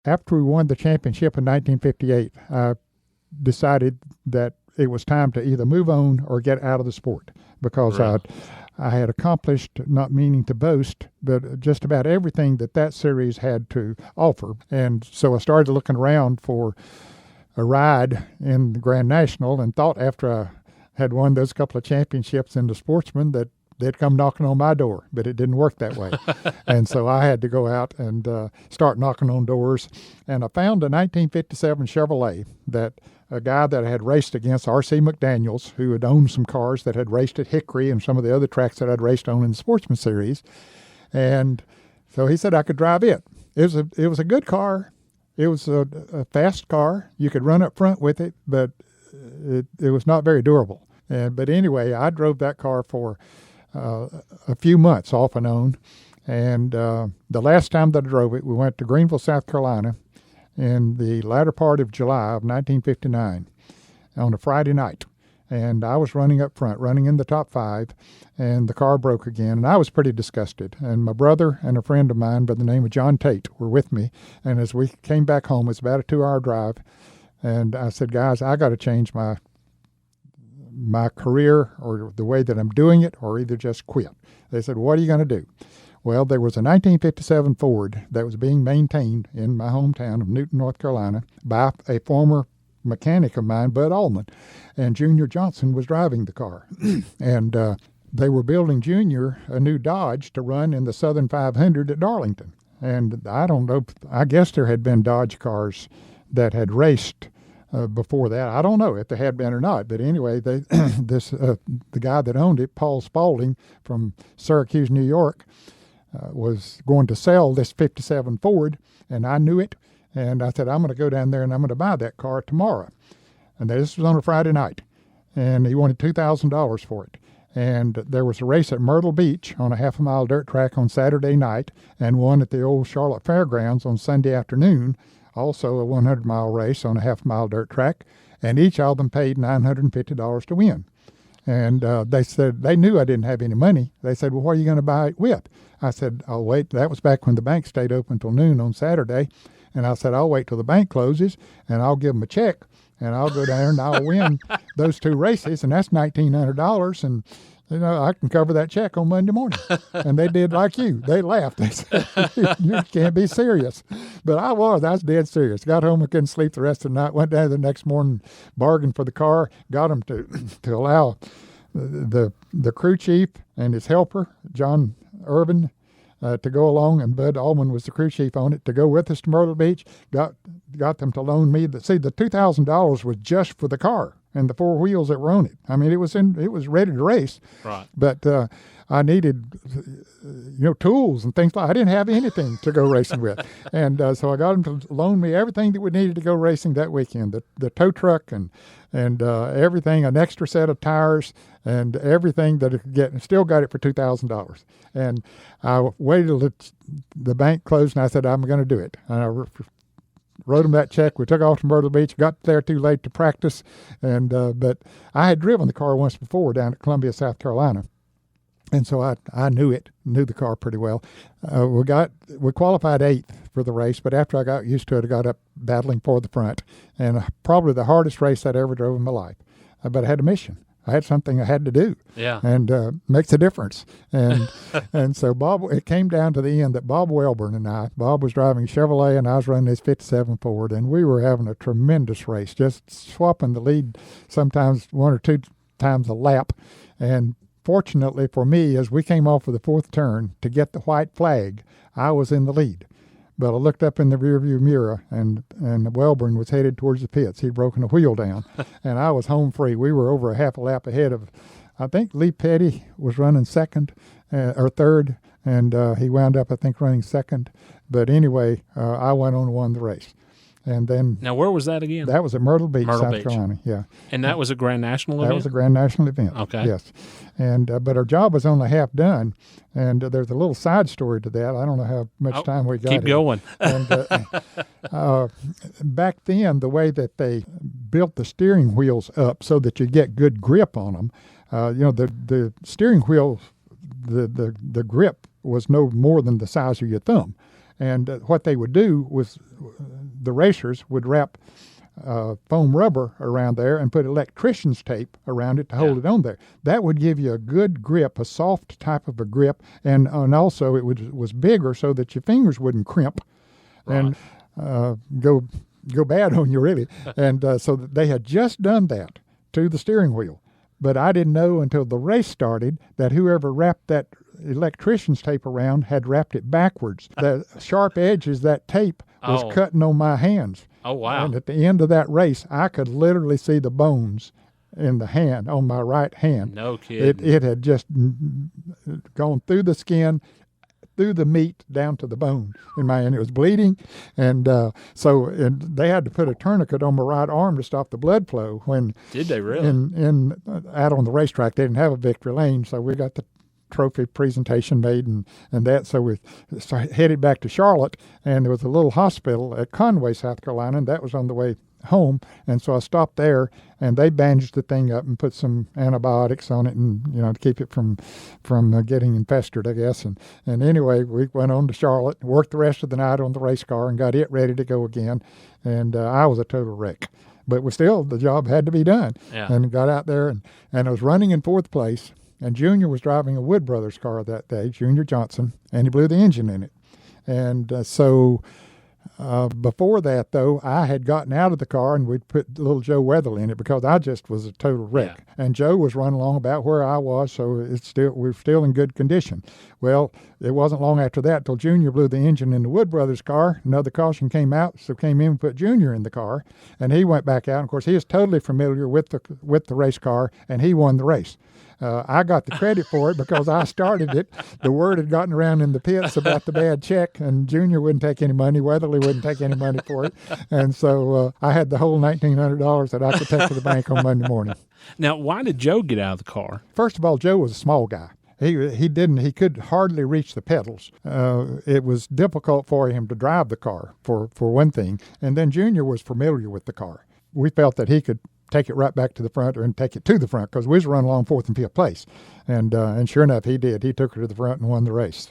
After we won the championship in 1958, I decided that it was time to either move on or get out of the sport because Really? I had accomplished, not meaning to boast, but just about everything that series had to offer. And so I started looking around for a ride in the Grand National and thought after I had won those couple of championships in the Sportsman that they'd come knocking on my door, but it didn't work that way. And so I had to go out and start knocking on doors. And I found a 1957 Chevrolet that a guy that I had raced against, R.C. McDaniels, who had owned some cars that had raced at Hickory and some of the other tracks that I'd raced on in the Sportsman Series. And so he said I could drive it. It was a good car. It was a fast car. You could run up front with it, but it was not very durable. But anyway, I drove that car for a few months off and on. And the last time that I drove it, we went to Greenville, South Carolina in the latter part of July of 1959 on a Friday night. And I was running up front, running in the top 5, and the car broke again. And I was pretty disgusted. And my brother and a friend of mine by the name of John Tate were with me. And as we came back home, it's about a 2-hour drive. And I said, guys, I got to change my career or the way that I'm doing it, or either just quit. They said, what are you going to do? Well, there was a 1957 Ford that was being maintained in my hometown of Newton, North Carolina, by a former mechanic of mine, Bud Allman, and Junior Johnson was driving the car. And they were building Junior a new Dodge to run in the Southern 500 at Darlington. And I don't know, I guess there had been Dodge cars that had raced before that. I don't know if they had been or not, but anyway, the guy that owned it, Paul Spaulding from Syracuse, New York, was going to sell this 57 Ford, and I knew it, and I said, I'm going to go down there and I'm going to buy that car tomorrow. And this was on a Friday night, and he wanted $2,000 for it. And there was a race at Myrtle Beach on a half-a-mile dirt track on Saturday night, and one at the old Charlotte Fairgrounds on Sunday afternoon, also a 100-mile race on a half-mile dirt track, and each of them paid $950 to win. And they said, they knew I didn't have any money. They said, well, what are you going to buy it with? I said, I'll wait. That was back when the bank stayed open till noon on Saturday. And I said, I'll wait till the bank closes, and I'll give them a check, and I'll go down there and I'll win those 2 races, and that's $1,900, and I can cover that check on Monday morning. And they did like you. They laughed. They said, you can't be serious. But I was dead serious. Got home, I couldn't sleep the rest of the night. Went down the next morning, bargained for the car, got them to allow the crew chief and his helper, John Irvin, to go along, and Bud Allman was the crew chief on it, to go with us to Myrtle Beach. Got them to loan me the $2,000 was just for the car and the 4 wheels that were on it. I mean, it was ready to race. Right. But I needed tools and things I didn't have anything to go racing with. And so I got them to loan me everything that we needed to go racing that weekend. The tow truck and everything, an extra set of tires and everything that it could get, and still got it for $2,000. And I waited till the bank closed, and I said, I'm going to do it. And I wrote them that check. We took off to Myrtle Beach, got there too late to practice. And but I had driven the car once before down at Columbia, South Carolina. And so I knew the car pretty well. We qualified 8th for the race, but after I got used to it, I got up battling for the front. And probably the hardest race I'd ever drove in my life. But I had a mission. I had something I had to do. Yeah. And makes a difference. And and so it came down to the end that Bob Welborn and Bob was driving Chevrolet and I was running his 57 Ford, and we were having a tremendous race, just swapping the lead sometimes 1 or 2 times a lap. And fortunately for me, as we came off of the 4th turn to get the white flag, I was in the lead. But I looked up in the rearview mirror, and Welborn was headed towards the pits. He'd broken a wheel down, and I was home free. We were over a half a lap ahead of, I think Lee Petty was running 2nd or 3rd, and he wound up, I think, running 2nd. But anyway, I went on and won the race. And then now, where was that again? That was at Myrtle Beach, South Carolina. Yeah, and that was a Grand National event. That was a Grand National event. Okay. Yes, and but our job was only half done, and there's a little side story to that. I don't know how much time we got. Keep going. And back then, the way that they built the steering wheels up so that you get good grip on them, the steering wheel, the grip was no more than the size of your thumb. And what they would do was the racers would wrap foam rubber around there and put electrician's tape around it to hold it on there. That would give you a good grip, a soft type of a grip, and also it was bigger so that your fingers wouldn't crimp and go bad on you, really. And so they had just done that to the steering wheel. But I didn't know until the race started that whoever wrapped that electrician's tape around had wrapped it backwards. The sharp edges, that tape was cutting on my hands. Oh, wow. And at the end of that race, I could literally see the bones in the hand, on my right hand. No kidding. It had just gone through the skin, through the meat, down to the bone in my hand. It was bleeding. And so they had to put a tourniquet on my right arm to stop the blood flow. Did they really? Out on the racetrack, they didn't have a victory lane, so we got the trophy presentation made and that. So we headed back to Charlotte, and there was a little hospital at Conway, South Carolina, and that was on the way home. And so I stopped there, and they bandaged the thing up and put some antibiotics on it, and to keep it from getting infested, I guess. And anyway, we went on to Charlotte, worked the rest of the night on the race car, and got it ready to go again. And I was a total wreck, but the job had to be done. Yeah. And got out there, and I was running in fourth place. And Junior was driving a Wood Brothers car that day, Junior Johnson, and he blew the engine in it. And so before that, though, I had gotten out of the car, and we'd put little Joe Weatherly in it because I just was a total wreck. Yeah. And Joe was running along about where I was, so we're still in good condition. Well, it wasn't long after that till Junior blew the engine in the Wood Brothers car. Another caution came out, so came in and put Junior in the car, and he went back out. And of course, he is totally familiar with the race car, and he won the race. I got the credit for it because I started it. The word had gotten around in the pits about the bad check, and Junior wouldn't take any money. Weatherly wouldn't take any money for it. And so I had the whole $1,900 that I could take to the bank on Monday morning. Now, why did Joe get out of the car? First of all, Joe was a small guy. He could hardly reach the pedals. It was difficult for him to drive the car, for one thing. And then Junior was familiar with the car. We felt that he could take it right back to the front and take it to the front because we was running along fourth and fifth place. And sure enough, he did. He took her to the front and won the race.